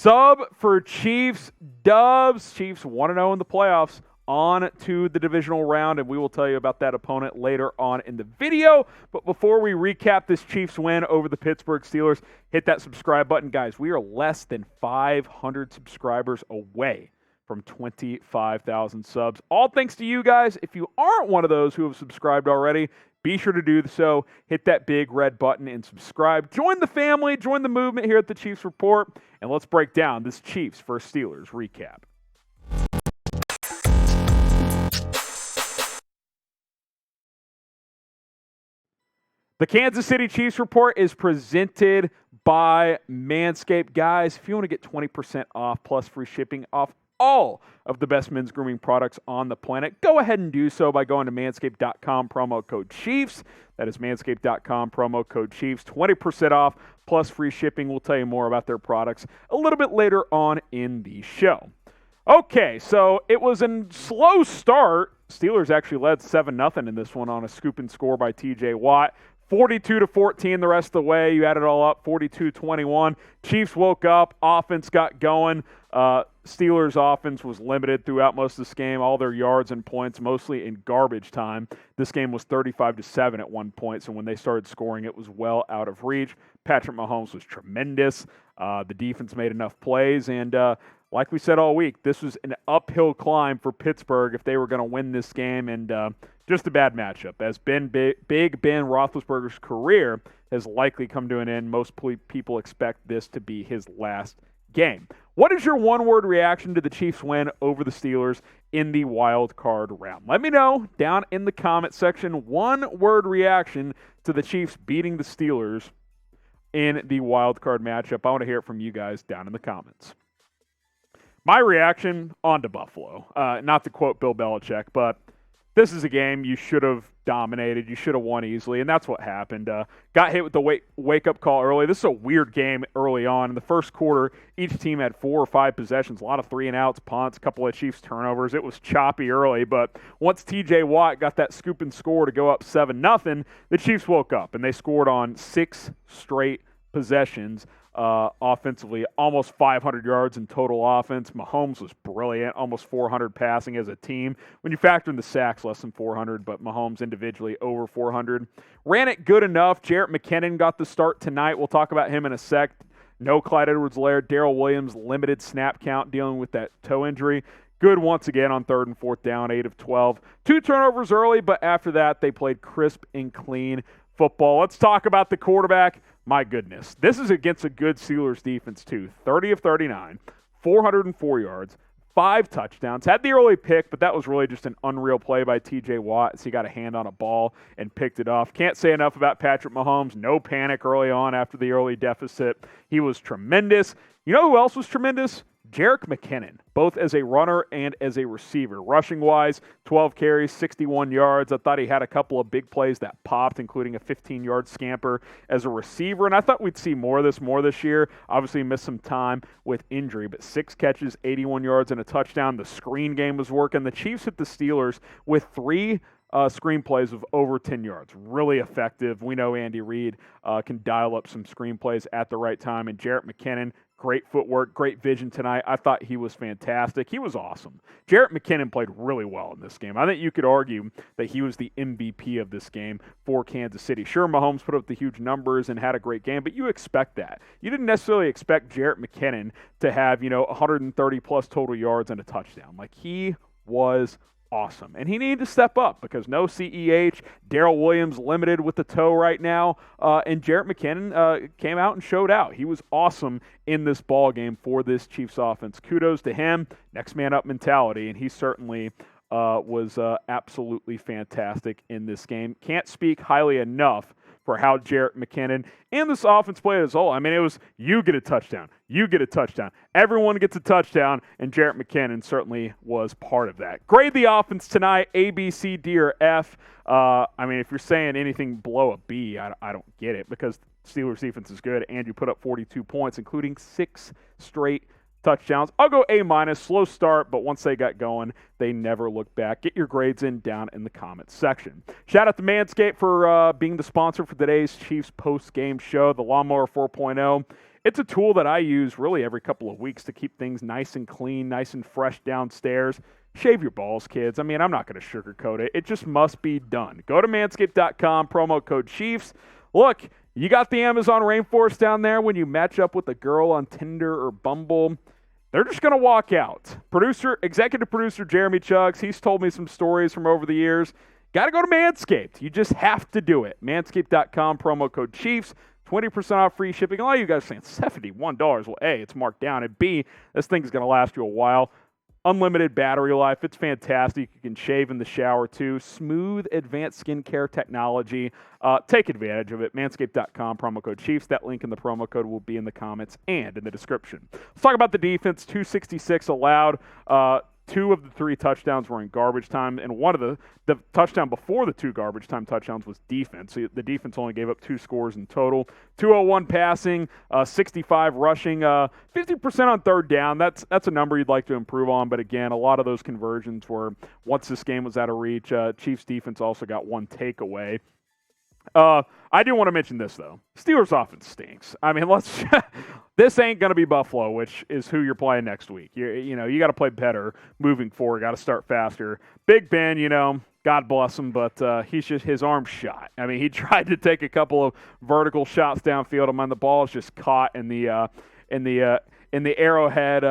Sub for Chiefs Dubs. Chiefs 1-0 in the playoffs. On to the divisional round, and we will tell you about that opponent later on in the video. But before we recap this Chiefs win over the Pittsburgh Steelers, hit that subscribe button. Guys, we are less than 500 subscribers away from 25,000 subs. All thanks to you guys. If you aren't one of those who have subscribed already, be sure to do so. Hit that big red button and subscribe. Join the family, join the movement here at the Chiefs Report, and let's break down this Chiefs vs. Steelers recap. The Kansas City Chiefs Report is presented by Manscaped. Guys, if you want to get 20% off plus free shipping off all of the best men's grooming products on the planet, go ahead and do so by going to manscaped.com, promo code Chiefs. That is manscaped.com, promo code Chiefs. 20% off plus free shipping. We'll tell you more about their products a little bit later on in the show. Okay, so it was a slow start. Steelers actually led 7-0 in this one on a scoop and score by T.J. Watt. 42-14 the rest of the way. You add it all up, 42-21. Chiefs woke up. Offense got going. Steelers' offense was limited throughout most of this game. All their yards and points, mostly in garbage time. This game was 35-7 at one point, so when they started scoring, it was well out of reach. Patrick Mahomes was tremendous. The defense made enough plays, and like we said all week, this was an uphill climb for Pittsburgh if they were going to win this game, and just a bad matchup. As Big Ben Roethlisberger's career has likely come to an end, most people expect this to be his last game. What is your one-word reaction to the Chiefs' win over the Steelers in the wild card round? Let me know down in the comment section. One-word reaction to the Chiefs beating the Steelers in the wild card matchup. I want to hear it from you guys down in the comments. My reaction, on to Buffalo. Not to quote Bill Belichick, but this is a game you should have dominated. You should have won easily, and that's what happened. Got hit with the wake-up call early. This is a weird game early on. In the first quarter, each team had 4 or 5 possessions, a lot of 3-and-outs, punts, a couple of Chiefs turnovers. It was choppy early, but once T.J. Watt got that scoop and score to go up 7-0, the Chiefs woke up, and they scored on 6 straight possessions. Offensively, almost 500 yards in total offense. Mahomes was brilliant, almost 400 passing as a team. When you factor in the sacks, less than 400, but Mahomes individually over 400. Ran it good enough. Jerick McKinnon got the start tonight. We'll talk about him in a sec. No Clyde Edwards-Helaire. Darrel Williams, limited snap count, dealing with that toe injury. Good once again on 3rd and 4th down, 8 of 12. 2 turnovers early, but after that, they played crisp and clean football. Let's talk about the quarterback. My goodness. This is against a good Steelers defense, too. 30 of 39, 404 yards, 5 touchdowns. Had the early pick, but that was really just an unreal play by T.J. Watt as he got a hand on a ball and picked it off. Can't say enough about Patrick Mahomes. No panic early on after the early deficit. He was tremendous. You know who else was tremendous? Jerick McKinnon, both as a runner and as a receiver. Rushing-wise, 12 carries, 61 yards. I thought he had a couple of big plays that popped, including a 15-yard scamper as a receiver, and I thought we'd see more of this year. Obviously, he missed some time with injury, but 6 catches, 81 yards, and a touchdown. The screen game was working. The Chiefs hit the Steelers with 3 screenplays of over 10 yards. Really effective. We know Andy Reid can dial up some screenplays at the right time, and Jerick McKinnon, great footwork, great vision tonight. I thought he was fantastic. He was awesome. Jerick McKinnon played really well in this game. I think you could argue that he was the MVP of this game for Kansas City. Sure, Mahomes put up the huge numbers and had a great game, but you expect that. You didn't necessarily expect Jerick McKinnon to have, 130-plus total yards and a touchdown. Like, he was awesome. And he needed to step up because no CEH, Darrel Williams limited with the toe right now, and Jerick McKinnon came out and showed out. He was awesome in this ball game for this Chiefs offense. Kudos to him, next man up mentality, and he certainly was absolutely fantastic in this game. Can't speak highly enough for how Jerick McKinnon and this offense played as a whole. I mean, it was you get a touchdown, you get a touchdown. Everyone gets a touchdown, and Jerick McKinnon certainly was part of that. Grade the offense tonight, A, B, C, D, or F. I mean, if you're saying anything below a B, I don't get it because Steelers defense is good, and you put up 42 points, including 6 straight touchdowns. I'll go A-, slow start, but once they got going, they never looked back. Get your grades in down in the comments section. Shout out to Manscaped for being the sponsor for today's Chiefs post-game show. The Lawnmower 4.0 it's a tool that I use really every couple of weeks to keep things nice and clean, nice and fresh downstairs. Shave your balls, kids. I mean, I'm not going to sugarcoat it. It just must be done. Go to manscaped.com, promo code Chiefs. Look, you got the Amazon rainforest down there. When you match up with a girl on Tinder or Bumble, they're just going to walk out. Executive producer Jeremy Chuggs, he's told me some stories from over the years. Got to go to Manscaped. You just have to do it. Manscaped.com, promo code Chiefs. 20% off free shipping. All you guys are saying, $71. Well, A, it's marked down. And B, this thing's going to last you a while. Unlimited battery life. It's fantastic. You can shave in the shower, too. Smooth, advanced skincare technology. Take advantage of it. Manscaped.com, promo code Chiefs. That link in the promo code will be in the comments and in the description. Let's talk about the defense. 266 allowed. 2 of the 3 touchdowns were in garbage time, and one of the touchdown before the 2 garbage time touchdowns was defense. So the defense only gave up 2 scores in total. 201 passing, 65 rushing, 50% on third down. That's a number you'd like to improve on, but again, a lot of those conversions were once this game was out of reach. Chiefs defense also got 1 takeaway. I do want to mention this, though. Steelers offense stinks. I mean, this ain't going to be Buffalo, which is who you're playing next week. You got to play better moving forward. Got to start faster. Big Ben, God bless him, but his arm's shot. I mean, he tried to take a couple of vertical shots downfield, and the ball is just caught in the Arrowhead,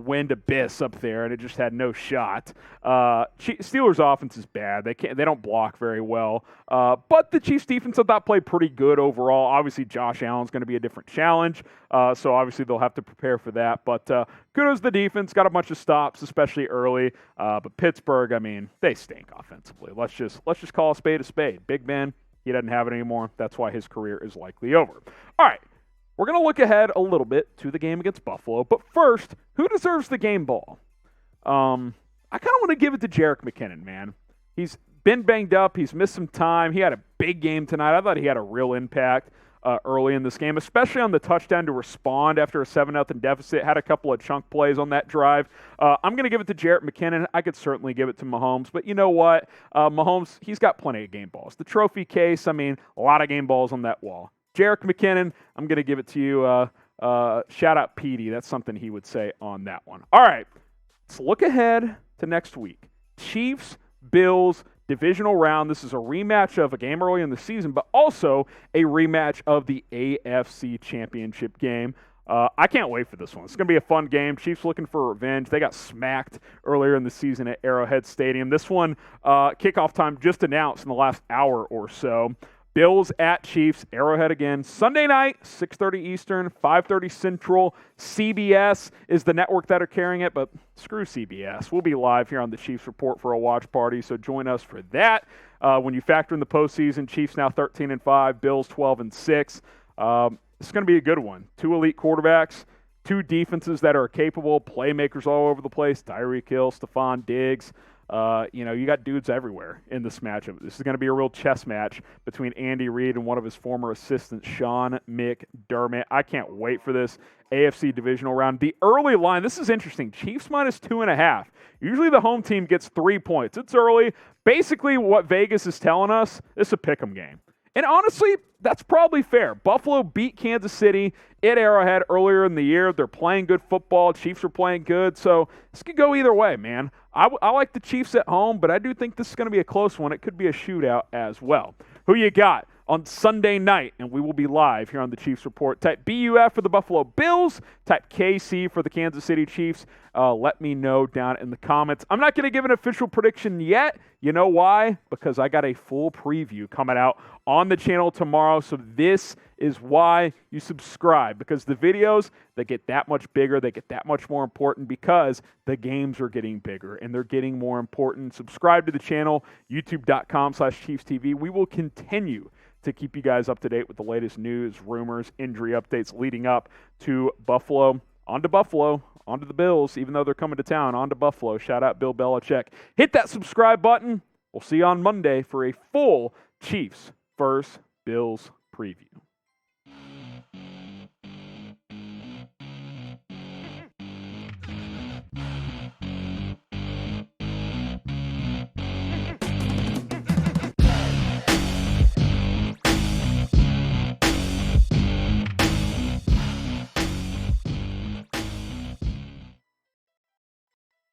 wind abyss up there, and it just had no shot. Steelers' offense is bad. They don't block very well. But the Chiefs' defense, I thought, played pretty good overall. Obviously, Josh Allen's going to be a different challenge, so obviously they'll have to prepare for that. But kudos to the defense. Got a bunch of stops, especially early. But Pittsburgh, I mean, they stink offensively. Let's just call a spade a spade. Big Ben, he doesn't have it anymore. That's why his career is likely over. All right. We're going to look ahead a little bit to the game against Buffalo. But first, who deserves the game ball? I kind of want to give it to Jerick McKinnon, man. He's been banged up. He's missed some time. He had a big game tonight. I thought he had a real impact early in this game, especially on the touchdown to respond after a 7-0 deficit. Had a couple of chunk plays on that drive. I'm going to give it to Jerick McKinnon. I could certainly give it to Mahomes. But you know what? Mahomes, he's got plenty of game balls. The trophy case, I mean, a lot of game balls on that wall. Jerick McKinnon, I'm going to give it to you. Shout out Petey. That's something he would say on that one. All right, let's look ahead to next week. Chiefs, Bills, divisional round. This is a rematch of a game early in the season, but also a rematch of the AFC Championship game. I can't wait for this one. It's going to be a fun game. Chiefs looking for revenge. They got smacked earlier in the season at Arrowhead Stadium. This one, kickoff time just announced in the last hour or so. Bills at Chiefs, Arrowhead again. Sunday night, 6:30 Eastern, 5:30 Central. CBS is the network that are carrying it, but screw CBS. We'll be live here on the Chiefs Report for a watch party, so join us for that. When you factor in the postseason, Chiefs now 13-5, Bills 12-6. It's going to be a good one. 2 elite quarterbacks, 2 defenses that are capable, playmakers all over the place. Tyreek Hill, Stephon Diggs. You got dudes everywhere in this matchup. This is going to be a real chess match between Andy Reid and one of his former assistants, Sean McDermott. I can't wait for this AFC divisional round. The early line, this is interesting. Chiefs minus 2.5. Usually the home team gets 3 points. It's early. Basically what Vegas is telling us, it's a pick'em game. And honestly, that's probably fair. Buffalo beat Kansas City at Arrowhead earlier in the year. They're playing good football. Chiefs are playing good. So this could go either way, man. I like the Chiefs at home, but I do think this is going to be a close one. It could be a shootout as well. Who you got on Sunday night? And we will be live here on the Chiefs Report. Type BUF for the Buffalo Bills. Type KC for the Kansas City Chiefs. Let me know down in the comments. I'm not going to give an official prediction yet. You know why? Because I got a full preview coming out on the channel tomorrow. So this is why you subscribe, because the videos, they get that much bigger. They get that much more important because the games are getting bigger and they're getting more important. Subscribe to the channel, youtube.com/ChiefsTV. We will continue to keep you guys up to date with the latest news, rumors, injury updates leading up to Buffalo. On to Buffalo, on to the Bills, even though they're coming to town, on to Buffalo. Shout out Bill Belichick. Hit that subscribe button. We'll see you on Monday for a full Chiefs vs. Bills preview.